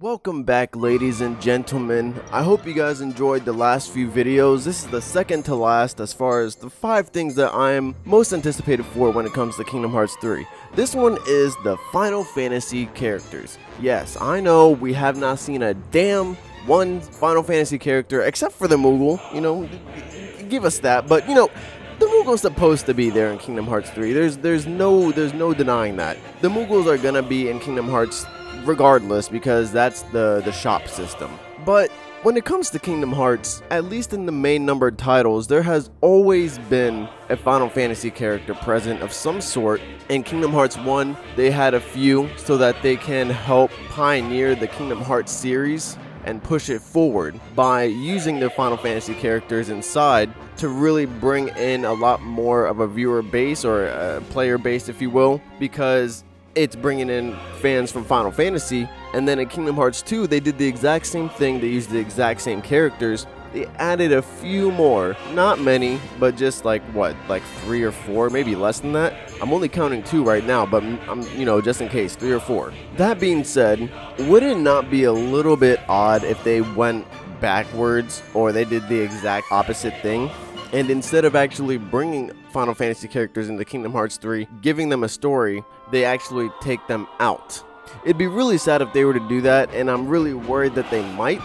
Welcome back, ladies and gentlemen. I hope you guys enjoyed the last few videos. This is the second to last as far as the 5 things that I am most anticipated for when it comes to Kingdom Hearts 3. This one is the Final Fantasy characters. Yes, I know we have not seen a damn one Final Fantasy character except for the Moogle. You know, give us that. But you know, the Moogle's supposed to be there in Kingdom Hearts 3. There's no denying that. The Moogles are gonna be in Kingdom Hearts regardless, because that's the shop system. But when it comes to Kingdom Hearts, at least in the main numbered titles, there has always been a Final Fantasy character present of some sort. In Kingdom Hearts 1, they had a few so that they can help pioneer the Kingdom Hearts series and push it forward by using their Final Fantasy characters inside to really bring in a lot more of a viewer base, or a player base if you will, because it's bringing in fans from Final Fantasy. And then in Kingdom Hearts 2, they did the exact same thing. They used the exact same characters. They added a few more, not many, but just like 3 or 4, maybe less than that. I'm only counting 2 right now, but I'm, just in case, 3 or 4. That being said, would it not be a little bit odd if they went backwards, or they did the exact opposite thing? And instead of actually bringing Final Fantasy characters into Kingdom Hearts 3, giving them a story, they actually take them out. It'd be really sad if they were to do that, and I'm really worried that they might.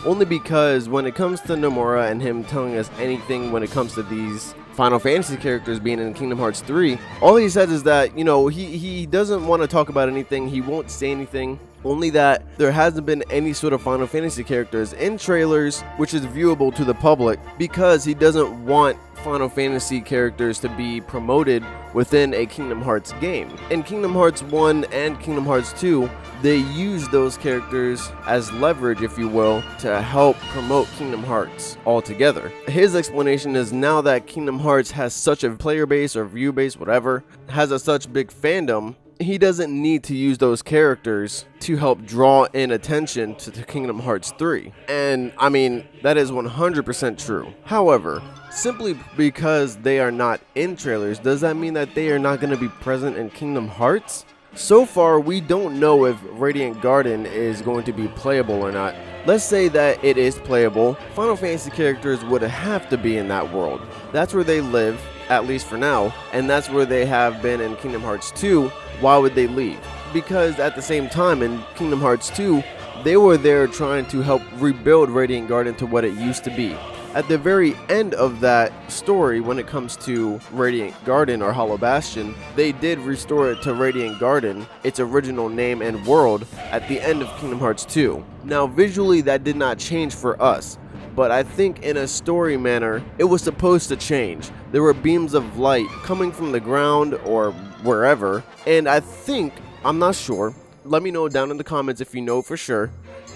Only because when it comes to Nomura and him telling us anything when it comes to these Final Fantasy characters being in Kingdom Hearts 3, all he says is that, he doesn't want to talk about anything, he won't say anything. Only that there hasn't been any sort of Final Fantasy characters in trailers which is viewable to the public, because he doesn't want Final Fantasy characters to be promoted within a Kingdom Hearts game. In Kingdom Hearts 1 and Kingdom Hearts 2, they use those characters as leverage, if you will, to help promote Kingdom Hearts altogether. His explanation is, now that Kingdom Hearts has such a player base or view base, whatever, has a such big fandom, he doesn't need to use those characters to help draw in attention to Kingdom Hearts 3. And I mean, that is 100% true. However, simply because they are not in trailers, does that mean that they are not going to be present in Kingdom Hearts? So far, we don't know if Radiant Garden is going to be playable or not. Let's say that it is playable. Final Fantasy characters would have to be in that world. That's where they live, at least for now, and that's where they have been in Kingdom Hearts 2. Why would they leave? Because at the same time in Kingdom Hearts 2, they were there trying to help rebuild Radiant Garden to what it used to be. At the very end of that story, when it comes to Radiant Garden or Hollow Bastion, they did restore it to Radiant Garden, its original name and world, at the end of Kingdom Hearts 2. Now visually that did not change for us, but I think in a story manner, it was supposed to change. There were beams of light coming from the ground or wherever, and I think, I'm not sure, let me know down in the comments if you know for sure,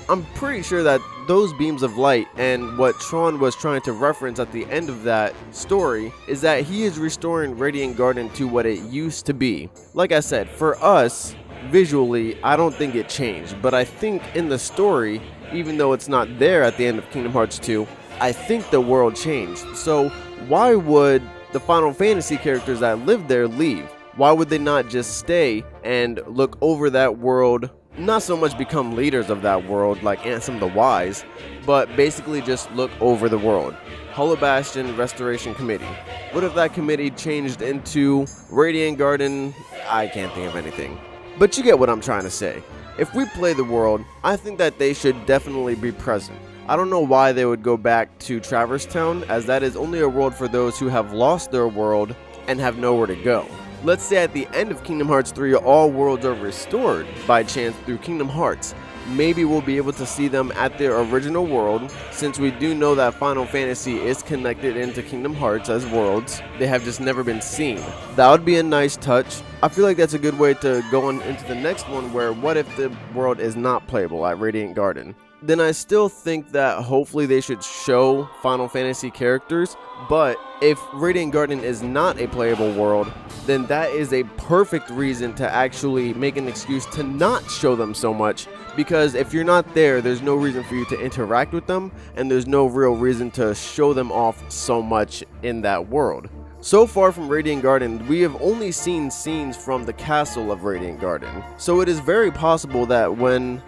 I'm pretty sure that those beams of light and what Tron was trying to reference at the end of that story is that he is restoring Radiant Garden to what it used to be. Like I said, for us, visually, I don't think it changed, but I think in the story, even though it's not there at the end of Kingdom Hearts 2, I think the world changed. So why would the Final Fantasy characters that live there leave? Why would they not just stay and look over that world? Not so much become leaders of that world like Ansem the Wise, but basically just look over the world. Hollow Bastion Restoration Committee. What if that committee changed into Radiant Garden? I can't think of anything. But you get what I'm trying to say. If we play the world, I think that they should definitely be present. I don't know why they would go back to Traverse Town, as that is only a world for those who have lost their world and have nowhere to go. Let's say at the end of Kingdom Hearts 3, all worlds are restored by chance through Kingdom Hearts. Maybe we'll be able to see them at their original world, since we do know that Final Fantasy is connected into Kingdom Hearts as worlds. They have just never been seen. That would be a nice touch. I feel like that's a good way to go on into the next one, where what if the world is not playable at Radiant Garden? Then I still think that hopefully they should show Final Fantasy characters, but if Radiant Garden is not a playable world, then that is a perfect reason to actually make an excuse to not show them so much, because if you're not there, there's no reason for you to interact with them, and there's no real reason to show them off so much in that world. So far from Radiant Garden, we have only seen scenes from the castle of Radiant Garden. So it is very possible that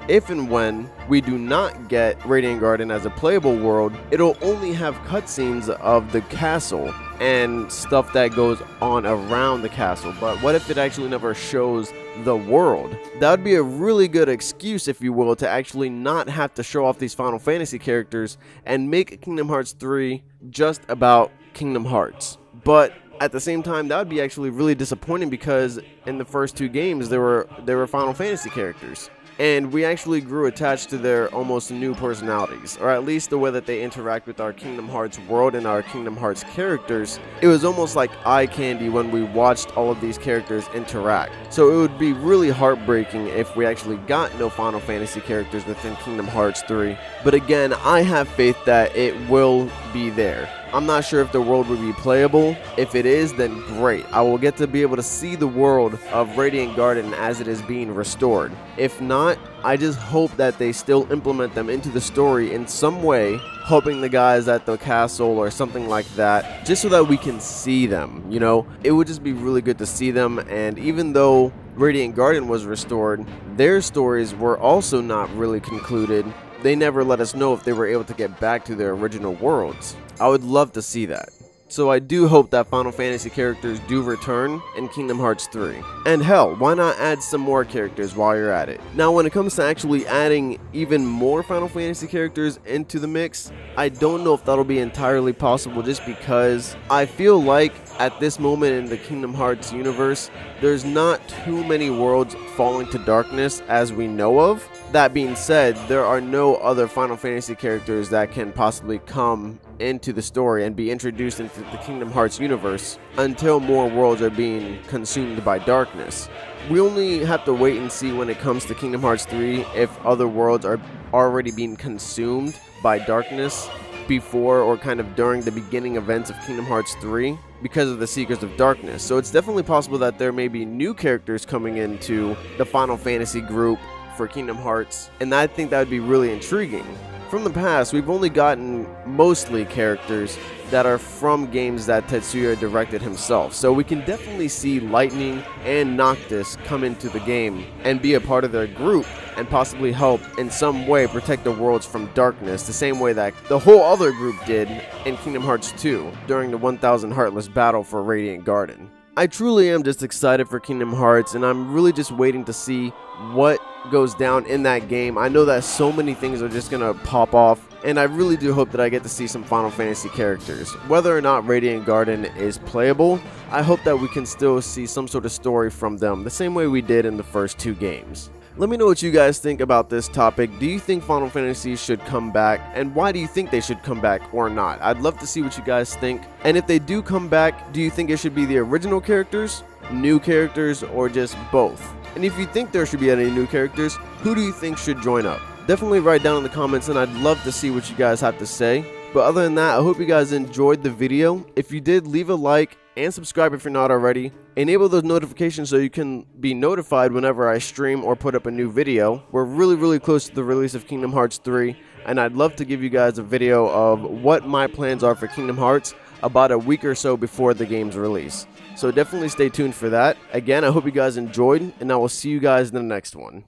if and when we do not get Radiant Garden as a playable world, it'll only have cutscenes of the castle and stuff that goes on around the castle. But what if it actually never shows the world? That would be a really good excuse, if you will, to actually not have to show off these Final Fantasy characters and make Kingdom Hearts 3 just about Kingdom Hearts. But at the same time, that would be actually really disappointing, because in the first two games there were Final Fantasy characters, and we actually grew attached to their almost new personalities, or at least the way that they interact with our Kingdom Hearts world and our Kingdom Hearts characters. It was almost like eye candy when we watched all of these characters interact. So it would be really heartbreaking if we actually got no Final Fantasy characters within Kingdom Hearts 3. But again, I have faith that it will be there. I'm not sure if the world will be playable. If it is, then great. I will get to be able to see the world of Radiant Garden as it is being restored. If not, I just hope that they still implement them into the story in some way, helping the guys at the castle or something like that, just so that we can see them, you know? It would just be really good to see them. And even though Radiant Garden was restored, their stories were also not really concluded. They never let us know if they were able to get back to their original worlds. I would love to see that. So I do hope that Final Fantasy characters do return in Kingdom Hearts 3. And hell, why not add some more characters while you're at it? Now, when it comes to actually adding even more Final Fantasy characters into the mix, I don't know if that'll be entirely possible, just because I feel like at this moment in the Kingdom Hearts universe, there's not too many worlds falling to darkness as we know of. That being said, there are no other Final Fantasy characters that can possibly come into the story and be introduced into the Kingdom Hearts universe until more worlds are being consumed by darkness. We only have to wait and see when it comes to Kingdom Hearts 3 if other worlds are already being consumed by darkness before or kind of during the beginning events of Kingdom Hearts 3 because of the Seekers of Darkness. So it's definitely possible that there may be new characters coming into the Final Fantasy group for Kingdom Hearts, and I think that would be really intriguing. From the past, we've only gotten mostly characters that are from games that Tetsuya directed himself, so we can definitely see Lightning and Noctis come into the game and be a part of their group and possibly help in some way protect the worlds from darkness, the same way that the whole other group did in Kingdom Hearts 2 during the 1000 Heartless battle for Radiant Garden. I truly am just excited for Kingdom Hearts, and I'm really just waiting to see what goes down in that game. I know that so many things are just gonna pop off, and I really do hope that I get to see some Final Fantasy characters. Whether or not Radiant Garden is playable, I hope that we can still see some sort of story from them, the same way we did in the first two games. Let me know what you guys think about this topic. Do you think Final Fantasy should come back? And why do you think they should come back or not? I'd love to see what you guys think. And if they do come back, do you think it should be the original characters, new characters, or just both? And if you think there should be any new characters, who do you think should join up? Definitely write down in the comments, and I'd love to see what you guys have to say. But other than that, I hope you guys enjoyed the video. If you did, leave a like and subscribe if you're not already. Enable those notifications so you can be notified whenever I stream or put up a new video. We're really close to the release of Kingdom Hearts 3, and I'd love to give you guys a video of what my plans are for Kingdom Hearts about a week or so before the game's release. So definitely stay tuned for that. Again, I hope you guys enjoyed, and I will see you guys in the next one.